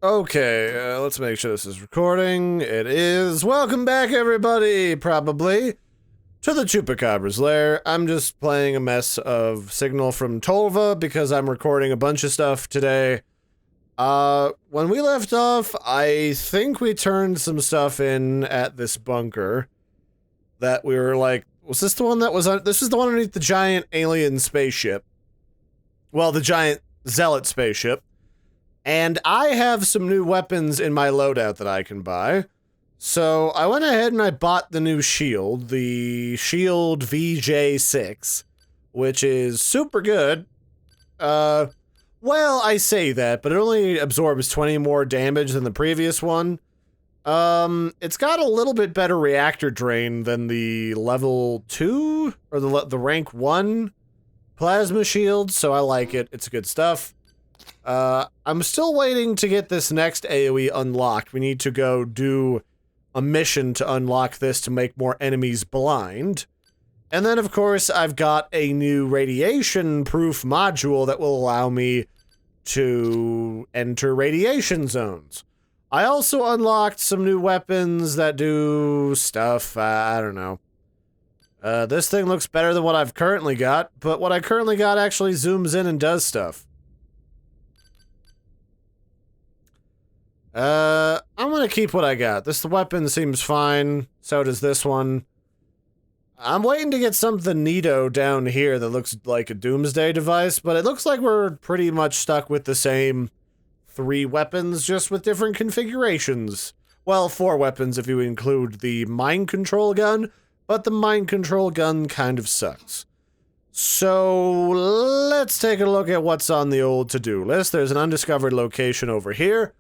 Okay, let's make sure this is recording. It is. Welcome back, everybody, probably, to the Chupacabra's lair. I'm just playing a mess of signal from Tolva because I'm recording a bunch of stuff today. When we left off, I think we turned some stuff in at this bunker that we were like, was this the one that was on? This is the one underneath the giant alien spaceship. Well, the giant zealot spaceship. And I have some new weapons in my loadout that I can buy. So I went ahead and I bought the new shield, the Shield VJ6, which is super good. Well, I say that, but it only absorbs 20 more damage than the previous one. It's got a little bit better reactor drain than the level 2, or the rank 1 plasma shield, so I like it. It's good stuff. I'm still waiting to get this next AoE unlocked. We need to go do a mission to unlock this to make more enemies blind. And then, of course, I've got a new radiation-proof module that will allow me to enter radiation zones. I also unlocked some new weapons that do stuff, I don't know. This thing looks better than what I've currently got, but what I currently got actually zooms in and does stuff. I'm gonna keep what I got. This weapon seems fine, so does this one. I'm waiting to get something neato down here that looks like a doomsday device, but it looks like we're pretty much stuck with the same 3 weapons, just with different configurations. Well, 4 weapons if you include the mind control gun, but the mind control gun kind of sucks. So, let's take a look at what's on the old to-do list. There's an undiscovered location over here.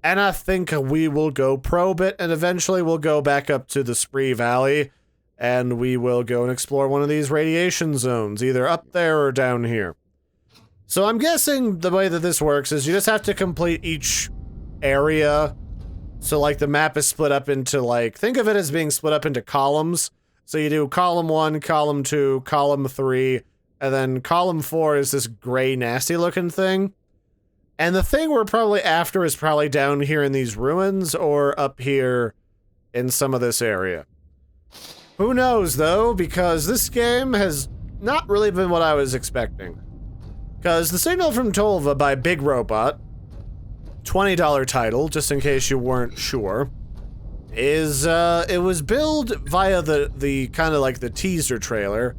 And I think we will go probe it, and eventually we'll go back up to the Spree Valley, and we will go and explore one of these radiation zones, either up there or down here. So I'm guessing the way that this works is you just have to complete each area. So like the map is split up into like, think of it as being split up into columns. So you do column 1, column 2, column 3, and then column 4 is this gray nasty looking thing. And the thing we're probably after is probably down here in these ruins or up here in some of this area. Who knows, though, because this game has not really been what I was expecting. Because the Signal from Tolva by Big Robot, $20 title, just in case you weren't sure, is, it was billed via the kind of like the teaser trailer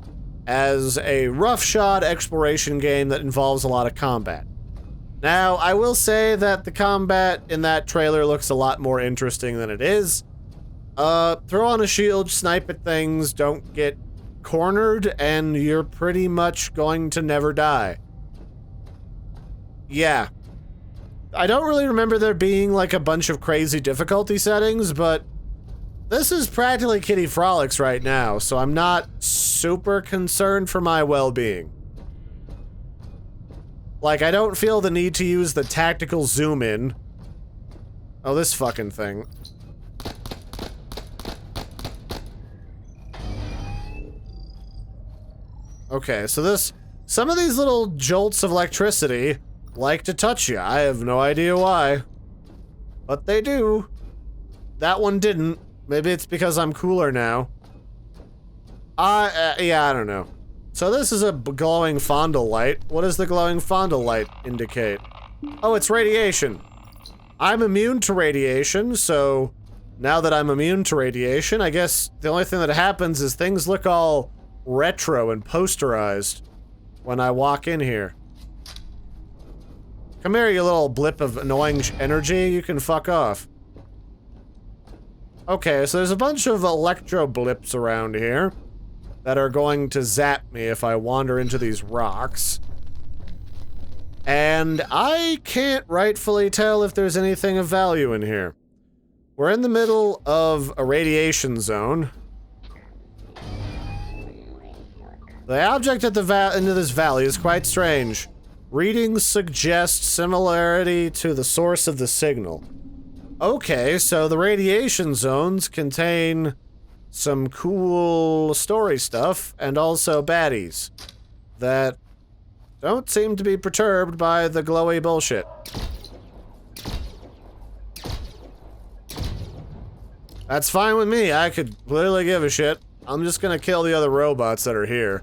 as a roughshod exploration game that involves a lot of combat. Now, I will say that the combat in that trailer looks a lot more interesting than it is. Throw on a shield, snipe at things, don't get cornered, and you're pretty much going to never die. Yeah. I don't really remember there being like a bunch of crazy difficulty settings, but this is practically Kitty Frolics right now, so I'm not super concerned for my well-being. Like, I don't feel the need to use the tactical zoom in. Oh, this fucking thing. Okay, so some of these little jolts of electricity like to touch you. I have no idea why. But they do. That one didn't. Maybe it's because I'm cooler now. Yeah, I don't know. So this is a glowing fondle light. What does the glowing fondle light indicate? Oh, it's radiation. I'm immune to radiation, so now that I'm immune to radiation, I guess the only thing that happens is things look all retro and posterized when I walk in here. Come here, you little blip of annoying energy. You can fuck off. Okay, so there's a bunch of electro blips around here that are going to zap me if I wander into these rocks. And I can't rightfully tell if there's anything of value in here. We're in the middle of a radiation zone. The object at the into this valley is quite strange. Readings suggest similarity to the source of the signal. Okay, so the radiation zones contain some cool story stuff, and also baddies that don't seem to be perturbed by the glowy bullshit. That's fine with me. I could literally give a shit. I'm just gonna kill the other robots that are here.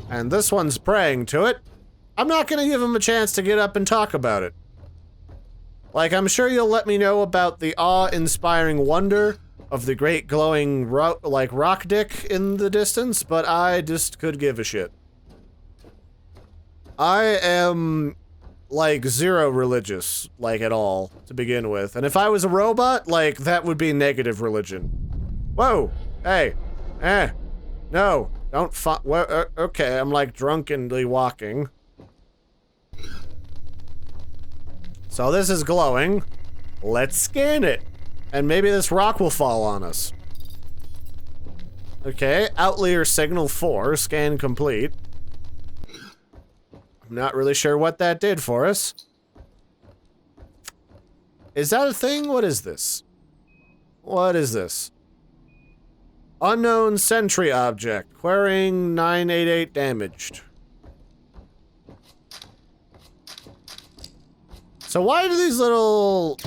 And this one's praying to it. I'm not gonna give him a chance to get up and talk about it. Like, I'm sure you'll let me know about the awe-inspiring wonder of the great glowing rock dick in the distance, but I just could give a shit. I am, like, zero religious, like, at all, to begin with. And if I was a robot, like, that would be negative religion. Whoa! Hey! No! Don't okay, I'm, like, drunkenly walking. So this is glowing. Let's scan it. And maybe this rock will fall on us. Okay, outlier signal 4, scan complete. I'm not really sure what that did for us. Is that a thing? What is this? What is this? Unknown sentry object. Querying 988 damaged. So why do these little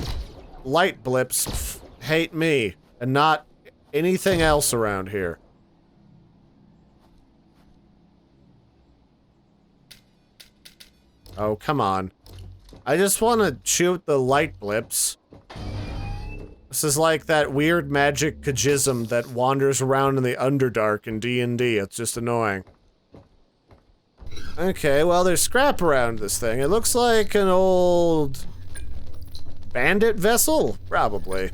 light blips hate me and not anything else around here? Oh, come on. I just want to shoot the light blips. This is like that weird magic kajism that wanders around in the Underdark in D&D. It's just annoying. Okay, well, there's scrap around this thing. It looks like an old bandit vessel? Probably.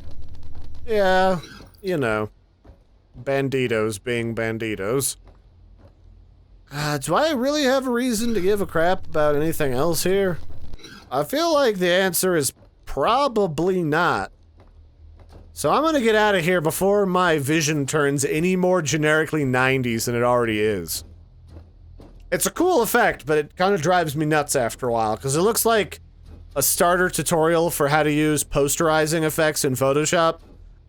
Yeah, you know. Banditos being banditos. Do I really have a reason to give a crap about anything else here? I feel like the answer is probably not. So I'm gonna get out of here before my vision turns any more generically 90s than it already is. It's a cool effect, but it kind of drives me nuts after a while, because it looks like a starter tutorial for how to use posterizing effects in Photoshop,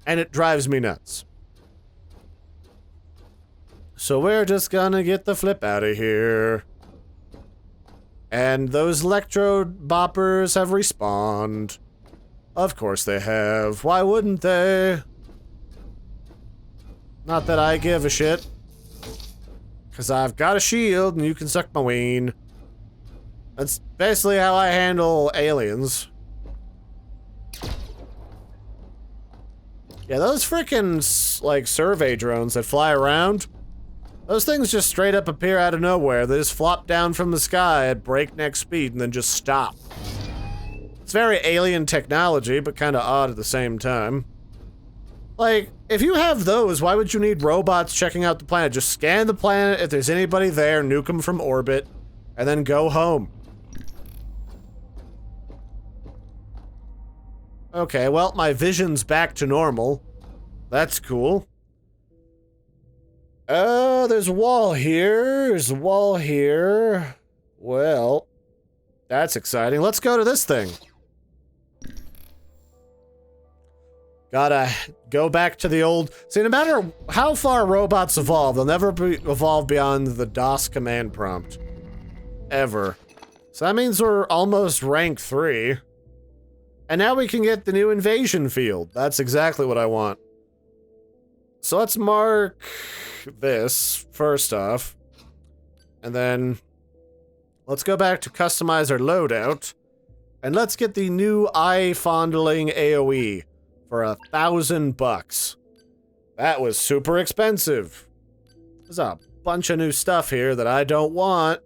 and it drives me nuts. So we're just gonna get the flip out of here. And those electrode boppers have respawned. Of course they have. Why wouldn't they? Not that I give a shit. Because I've got a shield and you can suck my ween. That's basically how I handle aliens. Yeah, those frickin' like survey drones that fly around, those things just straight up appear out of nowhere. They just flop down from the sky at breakneck speed and then just stop. It's very alien technology, but kind of odd at the same time. Like, if you have those, why would you need robots checking out the planet? Just scan the planet, if there's anybody there, nuke them from orbit, and then go home. Okay, well, my vision's back to normal. That's cool. There's a wall here. There's a wall here. Well, that's exciting. Let's go to this thing. Gotta go back to the old... See, no matter how far robots evolve, they'll never evolve beyond the DOS command prompt. Ever. So that means we're almost rank 3. And now we can get the new invasion field. That's exactly what I want. So let's mark this first off. And then let's go back to customize our loadout. And let's get the new eye-fondling AoE for $1,000. That was super expensive. There's a bunch of new stuff here that I don't want.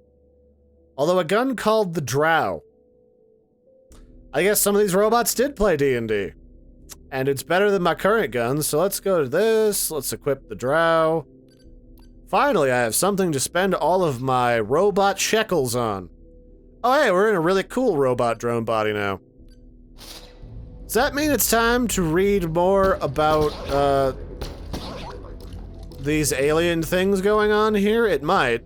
Although a gun called the Drow. I guess some of these robots did play D&D. And it's better than my current guns, so let's go to this. Let's equip the Drow. Finally, I have something to spend all of my robot shekels on. Oh hey, we're in a really cool robot drone body now. Does that mean it's time to read more about, these alien things going on here? It might.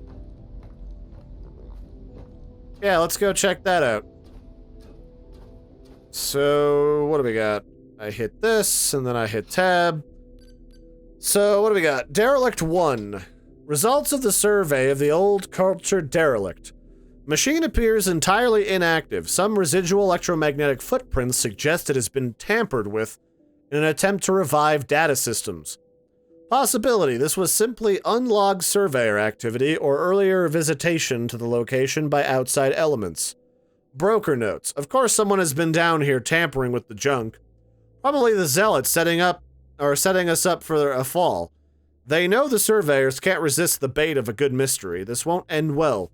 Yeah, let's go check that out. So, what do we got? I hit this, and then I hit tab. So, what do we got? Derelict 1. Results of the survey of the old culture derelict. Machine appears entirely inactive. Some residual electromagnetic footprints suggest it has been tampered with in an attempt to revive data systems. Possibility, this was simply unlogged surveyor activity or earlier visitation to the location by outside elements. Broker notes. Of course someone has been down here tampering with the junk. Probably the zealots setting us up for a fall. They know the surveyors can't resist the bait of a good mystery. This won't end well.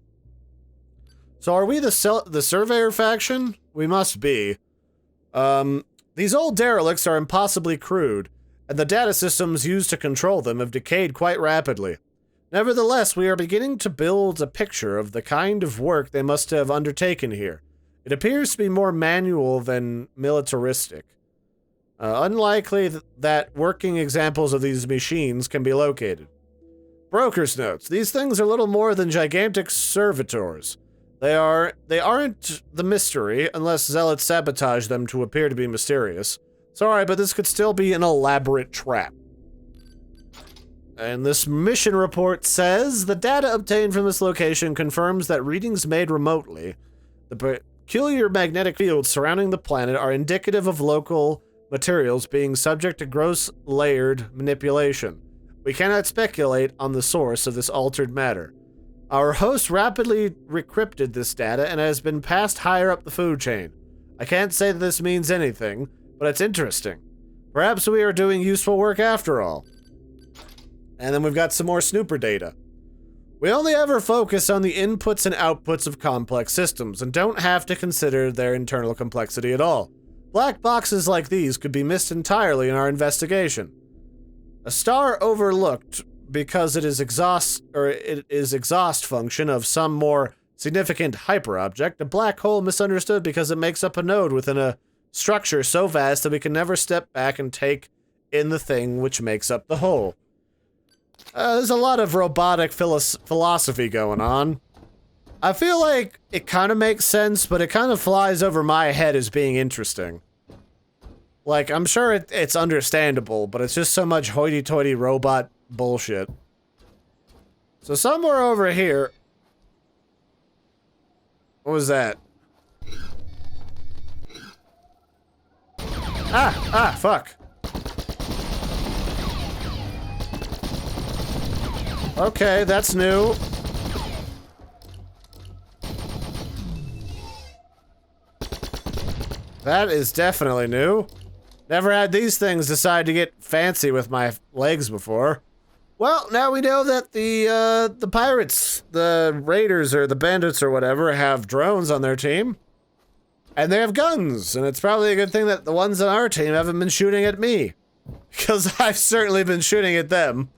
So are we the surveyor faction? We must be. These old derelicts are impossibly crude, and the data systems used to control them have decayed quite rapidly. Nevertheless, we are beginning to build a picture of the kind of work they must have undertaken here. It appears to be more manual than militaristic. Unlikely that working examples of these machines can be located. Broker's notes. These things are little more than gigantic servitors. They aren't the mystery, unless zealots sabotage them to appear to be mysterious. Sorry, but this could still be an elaborate trap. And this mission report says, the data obtained from this location confirms that readings made remotely, the peculiar magnetic fields surrounding the planet are indicative of local materials being subject to gross layered manipulation. We cannot speculate on the source of this altered matter. Our host rapidly recrypted this data and has been passed higher up the food chain. I can't say that this means anything, but it's interesting. Perhaps we are doing useful work after all. And then we've got some more snooper data. We only ever focus on the inputs and outputs of complex systems and don't have to consider their internal complexity at all. Black boxes like these could be missed entirely in our investigation. A star overlooked because it is exhaust function of some more significant hyperobject. A black hole misunderstood because it makes up a node within a structure so vast that we can never step back and take in the thing which makes up the whole. There's a lot of robotic philosophy going on. I feel like it kind of makes sense, but it kind of flies over my head as being interesting. Like, I'm sure it's understandable, but it's just so much hoity-toity robot bullshit. So somewhere over here... What was that? Fuck. Okay, that's new. That is definitely new. Never had these things decide to get fancy with my legs before. Well, now we know that the pirates, the raiders or the bandits or whatever have drones on their team. And they have guns, and it's probably a good thing that the ones on our team haven't been shooting at me. Because I've certainly been shooting at them.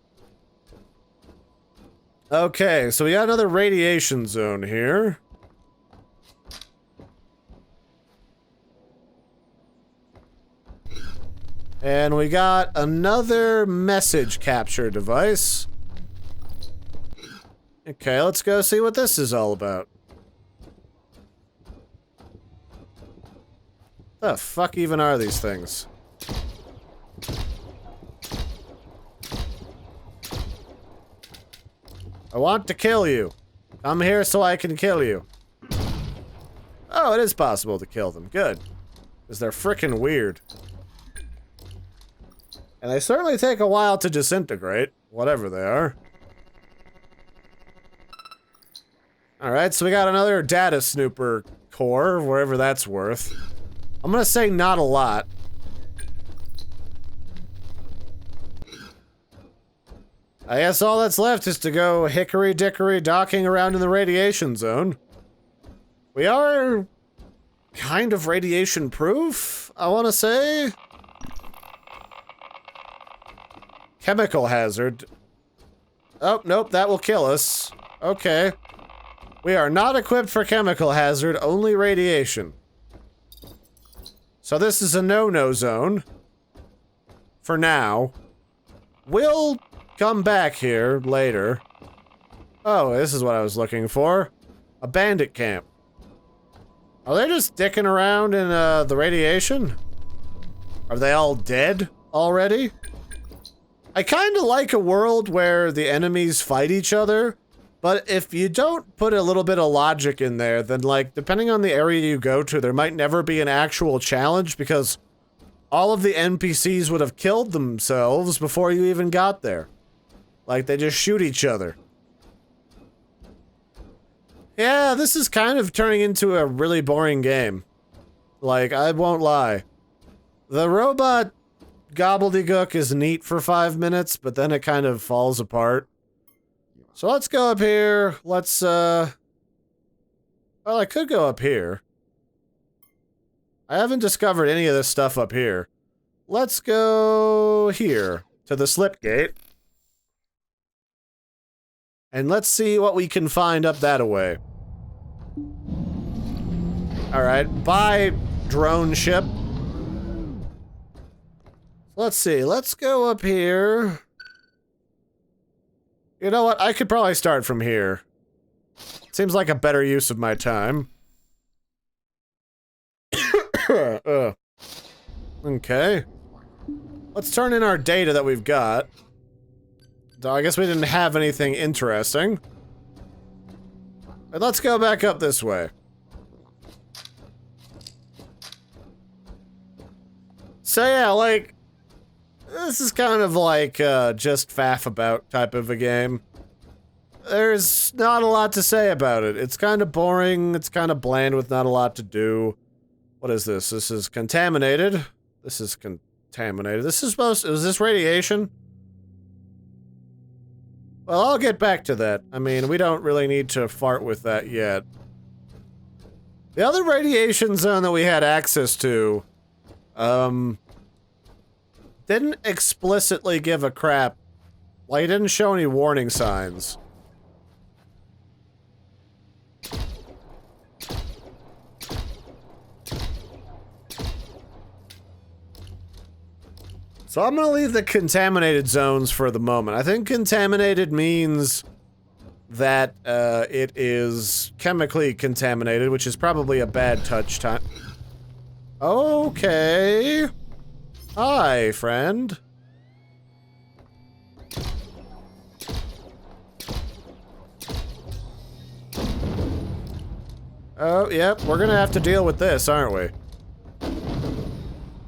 Okay, so we got another radiation zone here. And we got another message capture device. Okay, let's go see what this is all about. The fuck even are these things? I want to kill you. Come here so I can kill you. Oh, it is possible to kill them. Good. Because they're frickin' weird. And they certainly take a while to disintegrate, whatever they are. Alright, so we got another data snooper core, wherever that's worth. I'm gonna say not a lot. I guess all that's left is to go hickory-dickory docking around in the radiation zone. We are kind of radiation-proof, I want to say. Chemical hazard. Oh, nope, that will kill us. Okay. We are not equipped for chemical hazard, only radiation. So this is a no-no zone. For now. We'll come back here later. Oh, this is what I was looking for. A bandit camp. Are they just dicking around in the radiation? Are they all dead already? I kind of like a world where the enemies fight each other, But if you don't put a little bit of logic in there, then, like, depending on the area you go to, there might never be an actual challenge because all of the NPCs would have killed themselves before you even got there. Like, they just shoot each other. Yeah, this is kind of turning into a really boring game. Like, I won't lie. The robot gobbledygook is neat for 5 minutes, but then it kind of falls apart. So let's go up here. Let's, well, I could go up here. I haven't discovered any of this stuff up here. Let's go here to the slip gate. And let's see what we can find up that way. Alright, bye, drone ship. Let's see, let's go up here. You know what, I could probably start from here. Seems like a better use of my time. Okay. Let's turn in our data that we've got. I guess we didn't have anything interesting. But let's go back up this way. So yeah, like, this is kind of like, just faff about type of a game. There's not a lot to say about it. It's kind of boring, it's kind of bland with not a lot to do. What is this? This is contaminated. This is contaminated. This is supposed to, is this radiation? Well, I'll get back to that. I mean, we don't really need to fart with that yet. The other radiation zone that we had access to, didn't explicitly give a crap. Like, it didn't show any warning signs. So I'm gonna leave the contaminated zones for the moment. I think contaminated means that, it is chemically contaminated, which is probably a bad touch time. Okay. Hi, friend. Oh, yep, we're gonna have to deal with this, aren't we?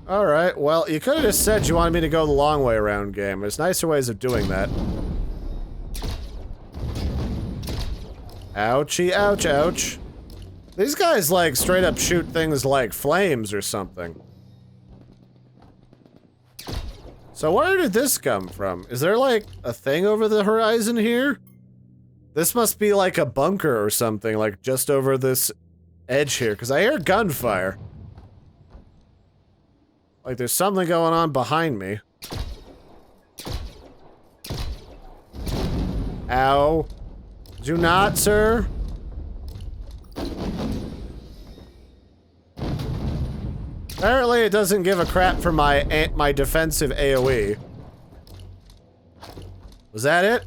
Alright, well, you could have just said you wanted me to go the long way around, game. There's nicer ways of doing that. Ouchie, ouch, ouch. These guys, like, straight up shoot things like flames or something. So where did this come from? Is there, like, a thing over the horizon here? This must be like a bunker or something, like, just over this edge here, because I hear gunfire. Like, there's something going on behind me. Ow. Do not, sir. Apparently it doesn't give a crap for my defensive AoE. Was that it?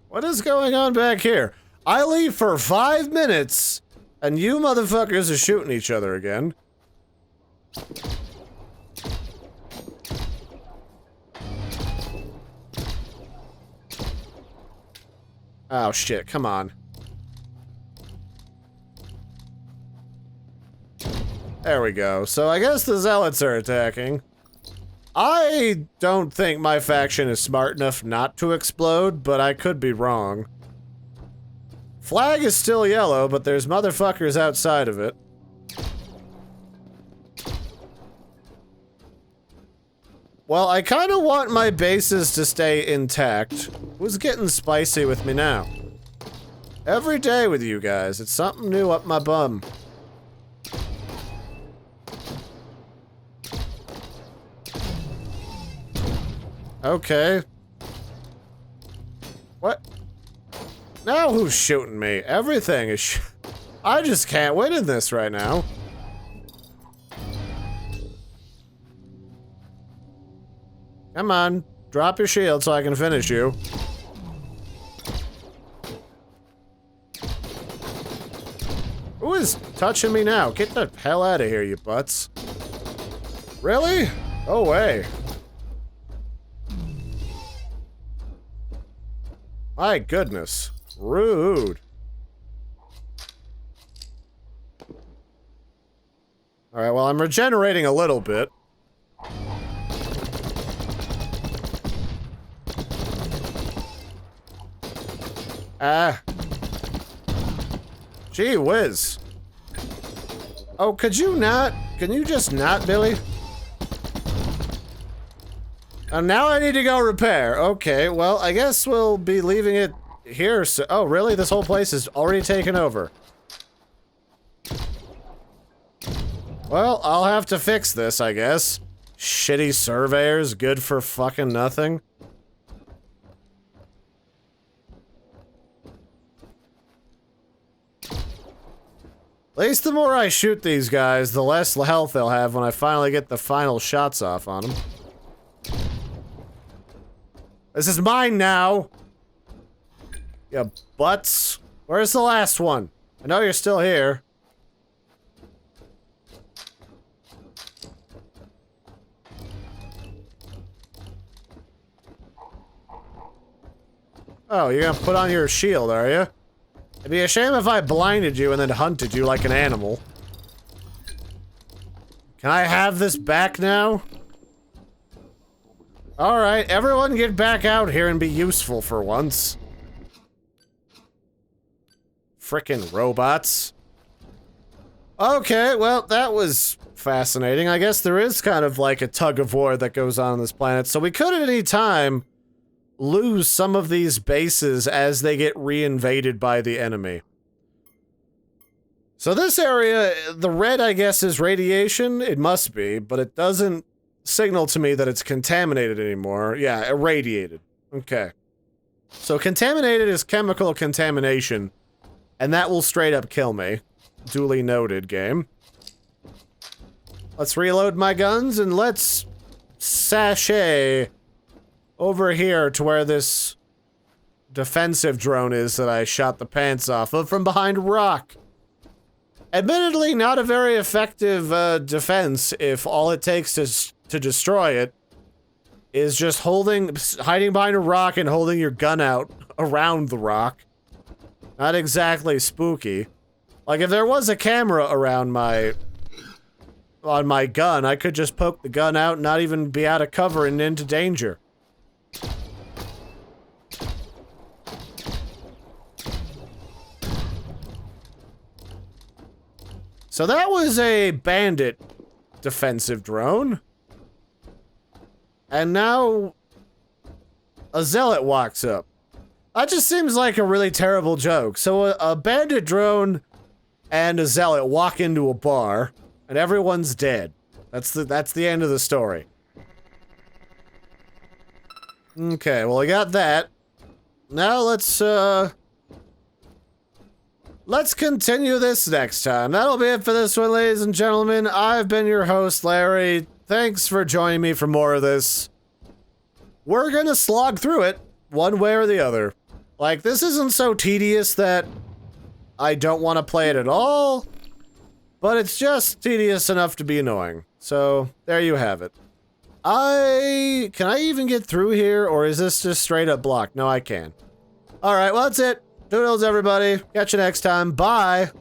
What is going on back here? I leave for 5 minutes, and you motherfuckers are shooting each other again. Oh shit, come on. There we go. So I guess the zealots are attacking. I don't think my faction is smart enough not to explode, but I could be wrong. Flag is still yellow, but there's motherfuckers outside of it. Well, I kind of want my bases to stay intact. Who's getting spicy with me now? Every day with you guys, it's something new up my bum. Okay. What? Now who's shooting me? Everything is I just can't win in this right now. Come on, drop your shield so I can finish you. Who is touching me now? Get the hell out of here, you butts. Really? Oh, way. My goodness. Rude. Alright, well, I'm regenerating a little bit. Ah. Gee whiz. Oh, could you not? Can you just not, Billy? Now I need to go repair. Okay, well, I guess we'll be leaving it here. So oh, really? This whole place is already taken over. Well, I'll have to fix this, I guess. Shitty surveyors, good for fucking nothing. At least the more I shoot these guys, the less health they'll have when I finally get the final shots off on them. This is mine now! You butts. Where's the last one? I know you're still here. Oh, you're gonna put on your shield, are you? It'd be a shame if I blinded you and then hunted you like an animal. Can I have this back now? Alright, everyone get back out here and be useful for once. Frickin' robots. Okay, well, that was fascinating. I guess there is kind of like a tug of war that goes on this planet, so we could at any time lose some of these bases as they get reinvaded by the enemy. So this area, the red, I guess, is radiation. It must be, but it doesn't signal to me that it's contaminated anymore. Yeah, irradiated. Okay. So contaminated is chemical contamination, and that will straight up kill me. Duly noted, game. Let's reload my guns and let's sashay over here to where this defensive drone is that I shot the pants off of from behind a rock. Admittedly, not a very effective defense if all it takes to destroy it is just hiding behind a rock and holding your gun out around the rock. Not exactly spooky. Like, if there was a camera around on my gun, I could just poke the gun out and not even be out of cover and into danger. So that was a bandit defensive drone. And now a zealot walks up. That just seems like a really terrible joke. So a bandit drone and a zealot walk into a bar and everyone's dead. That's the end of the story. Okay, well, I got that. Now let's continue this next time. That'll be it for this one, ladies and gentlemen. I've been your host, Larry. Thanks for joining me for more of this. We're gonna slog through it, one way or the other. Like, this isn't so tedious that I don't want to play it at all, but it's just tedious enough to be annoying. So, there you have it. Can I even get through here, or is this just straight up blocked? No, I can. Alright, well, that's it. Doodles, everybody. Catch you next time. Bye.